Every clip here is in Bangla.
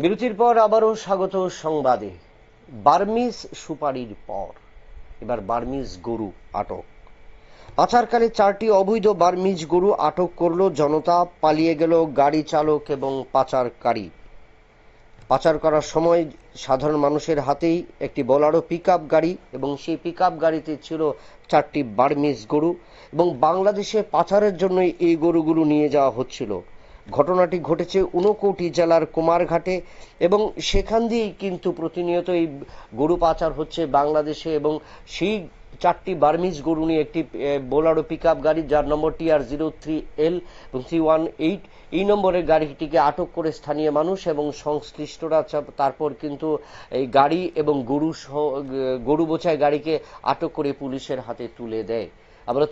বিরতির পর আবারও স্বাগত সংবাদে। বার্মিজ সুপারির পর এবার বার্মিজ গরু আটক। পাচারকালে 4টি অবৈধ বার্মিজ গরু আটক করল জনতা। পালিয়ে গেল গাড়ি চালক এবং পাচারকারী। পাচার করার সময় সাধারণ মানুষের হাতেই একটি বোলেরো পিকআপ গাড়ি, এবং সেই পিকআপ গাড়িতে ছিল 4টি বার্মিজ গরু, এবং বাংলাদেশে পাচারের জন্য এই গরুগুলো নিয়ে যাওয়া হচ্ছিল। ঘটনাটি ঘটেছে ঊনকোটি জেলার কুমারঘাটে, এবং সেখান দিয়েই কিন্তু প্রতিনিয়ত এই গরু পাচার হচ্ছে বাংলাদেশে। এবং সেই 4টি বার্মিজ গরু নিয়ে একটি বোলেরো পিকআপ গাড়ি, যার নম্বর TR03L এবং 318, এই নম্বরের গাড়িটিকে আটক করে স্থানীয় মানুষ এবং সংশ্লিষ্টরা তারপর কিন্তু এই গাড়ি এবং গরু বোঝাই গাড়িকে আটক করে পুলিশের হাতে তুলে দেয়। আমরা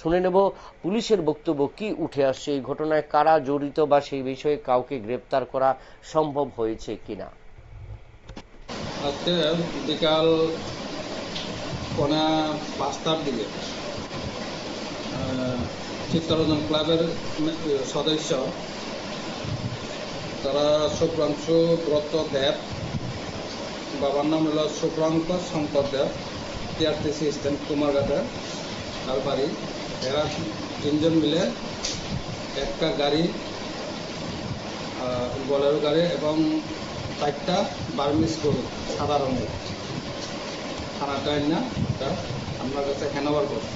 শুনে নেব পুলিশের বক্তব্য, কি উঠে আসছে এই ঘটনায়, কারা জড়িত বা সেই বিষয়ে কাউকে গ্রেপ্তার করা সম্ভব হয়েছে কিনা। আজকে বিকাল 5টার দিকে চিত্তরঞ্জন ক্লাবের সদস্য তারা শুভ্রাংশু ব্রত দেব, বাবার নাম হল শুভ্রাংশ শঙ্কর দেব, টিআরটিসি স্ট্যান্ড কুমারঘাটে তার বাড়ি। এরা 3জন মিলে একটা গাড়ি, বোলেরো গাড়ি এবং 4টা বার্মিজ গরু সাদা রঙের থানাটা না আমরা কাছে হ্যান্ডওভার করি।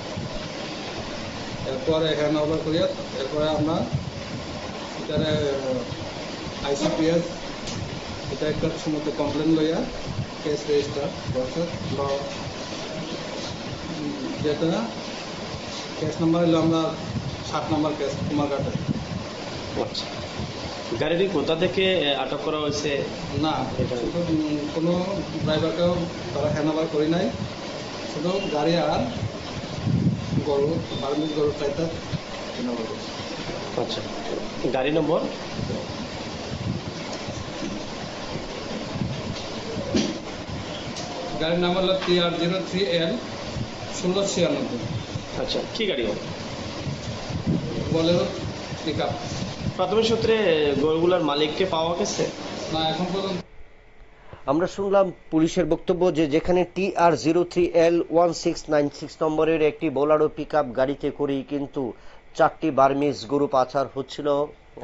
এরপরে হ্যান্ডওভার করিয়া এরপরে আমরা এখানে ICPS এটা একটা সমুদ্র কমপ্লেন লইয়া কেস রেজিস্টার করছে। যেটা কেস নাম্বার হলো আমরা 7 নম্বর কেস কুমারঘাটে। আচ্ছা, গাড়িটি কোথা থেকে আটক করা হয়েছে? না, কোনো ড্রাইভারকেও তারা হ্যান্ডওভার করি নাই, শুধু গাড়ি আর গরু বার্মিজ গরু চাইতে হ্যান্ডওভার করছে। আচ্ছা, গাড়ি নম্বর? গাড়ির নাম হলো TR03L 1696। আচ্ছা, কি গাড়ি হবে? Bolero pickup. প্রাথমিক সূত্রে গরুগুলার মালিককে পাওয়া গেছে না এখন পর্যন্ত। আমরা শুনলাম পুলিশের বক্তব্য যে যেখানে TR03L 1696 নম্বরের একটি বোলেরো পিকআপ গাড়িতে করেই কিন্তু 4টি বার্মিজ গরু পাচার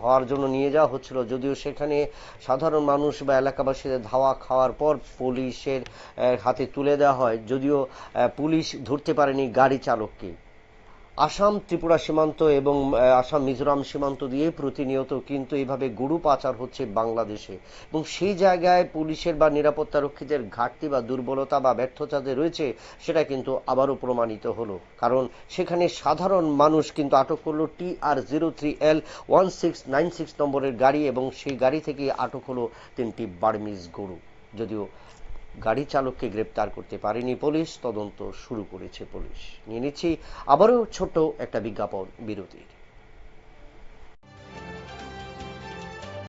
হওয়ার জন্য নিয়ে যাওয়া হচ্ছিল। যদিও সেখানে সাধারণ মানুষ বা এলাকাবাসীদের ধাওয়া খাওয়ার পর পুলিশের হাতে তুলে দেওয়া হয়, যদিও পুলিশ ধরতে পারেনি গাড়ি চালককে। আসাম ত্রিপুরা সীমান্ত এবং আসাম মিজোরাম সীমান্ত দিয়ে প্রতিনিয়ত কিন্তু এইভাবে গরু পাচার হচ্ছে বাংলাদেশে, এবং সেই জায়গায় পুলিশের বা নিরাপত্তা রক্ষীদের ঘাটতি বা দুর্বলতা বা ব্যর্থতা যে রয়েছে সেটা কিন্তু আবারও প্রমাণিত হলো। কারণ সেখানে সাধারণ মানুষ কিন্তু আটক করলো TR03L 1696 নম্বরের গাড়ি, এবং সেই গাড়ি থেকে আটক হলো 3টি বার্মিজ গরু। যদিও গাড়ি চালককে গ্রেপ্তার করতে পারেনি পুলিশ, তদন্ত শুরু করেছে পুলিশ। নিয়ে নিচ্ছি আবারও ছোট একটা বিজ্ঞাপন বিরতির।